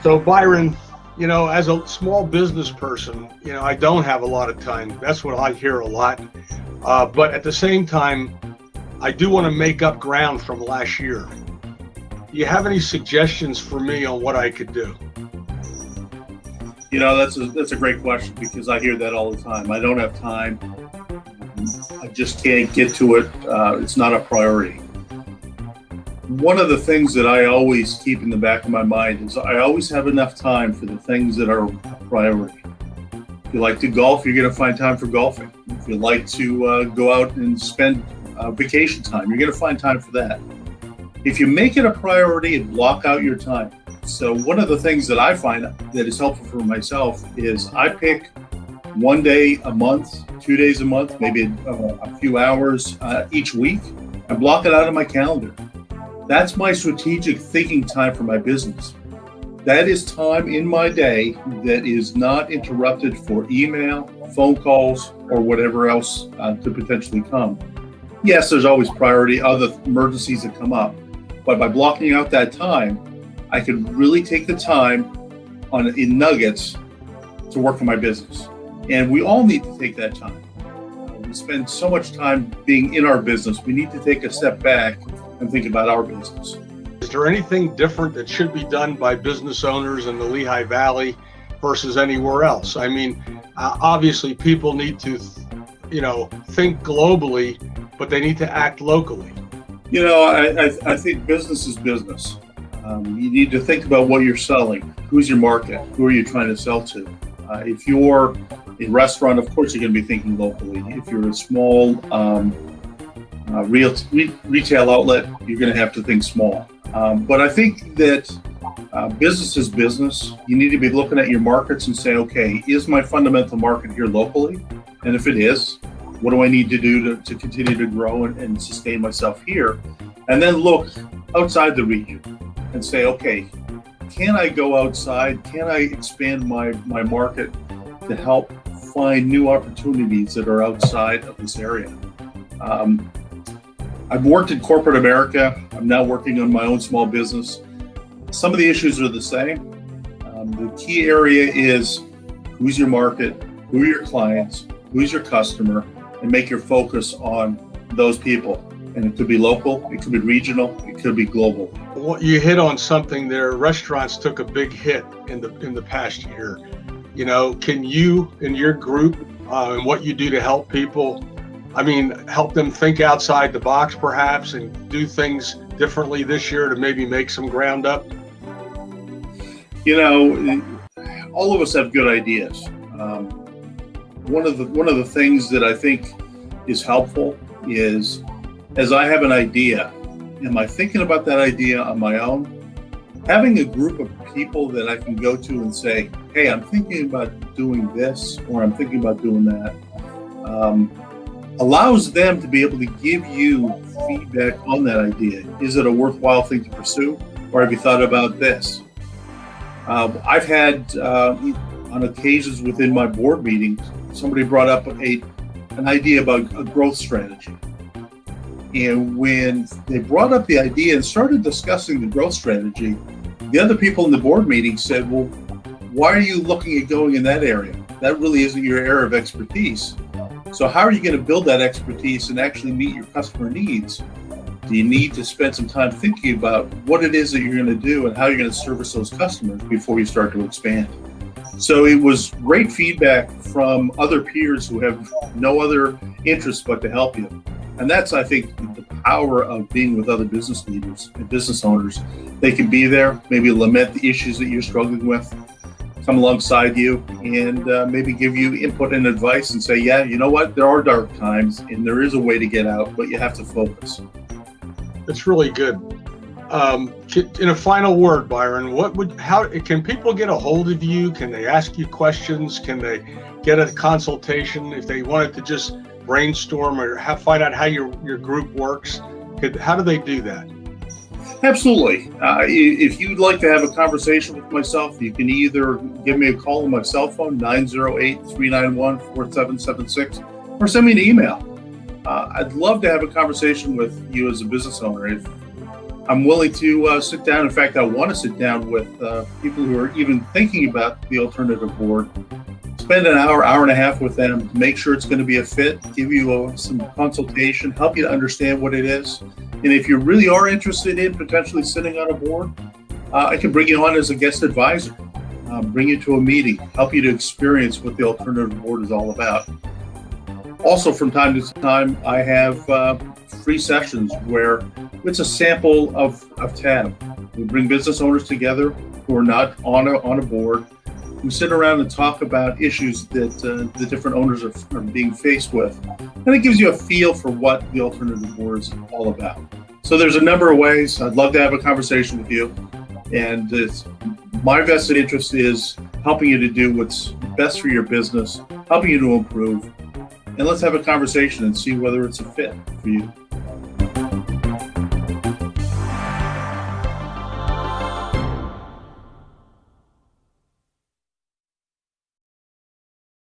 So Byron, as a small business person, I don't have a lot of time. That's what I hear a lot. But at the same time, I do want to make up ground from last year. Do you have any suggestions for me on what I could do? That's a great question, because I hear that all the time. I don't have time. I just can't get to it. It's not a priority. One of the things that I always keep in the back of my mind is I always have enough time for the things that are a priority. If you like to golf, you're going to find time for golfing. If you like to go out and spend vacation time, you're going to find time for that. If you make it a priority and block out your time. So one of the things that I find that is helpful for myself is I pick one day a month, 2 days a month, maybe a few hours each week, and block it out of my calendar. That's my strategic thinking time for my business. That is time in my day that is not interrupted for email, phone calls, or whatever else could potentially come. Yes, there's always priority, other emergencies that come up, but by blocking out that time, I can really take the time in nuggets to work for my business. And we all need to take that time. We spend so much time being in our business. We need to take a step back and think about our business. Is there anything different that should be done by business owners in the Lehigh Valley versus anywhere else? I mean, obviously people need to, think globally, but they need to act locally. I think business is business. You need to think about what you're selling. Who's your market? Who are you trying to sell to? If you're a restaurant, of course, you're going to be thinking locally. If you're a small retail outlet, you're going to have to think small. But I think that business is business. You need to be looking at your markets and say, okay, is my fundamental market here locally? And if it is, what do I need to do to continue to grow and sustain myself here? And then look outside the region and say, okay, can I go outside? Can I expand my market to help find new opportunities that are outside of this area? I've worked in corporate America. I'm now working on my own small business. Some of the issues are the same. The key area is who's your market, who are your clients, who's your customer, and make your focus on those people. And it could be local, it could be regional, it could be global. Well, you hit on something there. Restaurants took a big hit in the past year. Can you, in your group, and what you do to help people, help them think outside the box perhaps and do things differently this year to maybe make some ground up? All of us have good ideas. One of the things that I think is helpful is, as I have an idea, am I thinking about that idea on my own? Having a group of people that I can go to and say, hey, I'm thinking about doing this, or I'm thinking about doing that, allows them to be able to give you feedback on that idea. Is it a worthwhile thing to pursue? Or have you thought about this? I've had, on occasions within my board meetings, somebody brought up an idea about a growth strategy. And when they brought up the idea and started discussing the growth strategy, the other people in the board meeting said, well, why are you looking at going in that area? That really isn't your area of expertise. So how are you going to build that expertise and actually meet your customer needs? Do you need to spend some time thinking about what it is that you're going to do and how you're going to service those customers before you start to expand? So it was great feedback from other peers who have no other interest but to help you. And that's, I think, the power of being with other business leaders and business owners. They can be there, maybe lament the issues that you're struggling with, come alongside you, and maybe give you input and advice and say, yeah, you know what, there are dark times and there is a way to get out, but you have to focus. That's really good. In a final word, Byron, how can people get a hold of you? Can they ask you questions? Can they get a consultation if they wanted to just brainstorm or find out how your group works? How do they do that? Absolutely. If you'd like to have a conversation with myself, you can either give me a call on my cell phone, 908-391-4776, or send me an email. I'd love to have a conversation with you as a business owner. I'm willing to sit down. In fact, I want to sit down with people who are even thinking about the alternative board. Spend an hour, hour and a half with them, make sure it's going to be a fit, give you some consultation, help you to understand what it is. And if you really are interested in potentially sitting on a board, I can bring you on as a guest advisor, bring you to a meeting, help you to experience what the alternative board is all about. Also, from time to time, I have free sessions where it's a sample of TAB. We bring business owners together who are not on a board. We sit around and talk about issues that the different owners are being faced with. And it gives you a feel for what the alternative board is all about. So there's a number of ways. I'd love to have a conversation with you. And my vested interest is helping you to do what's best for your business, helping you to improve. And let's have a conversation and see whether it's a fit for you.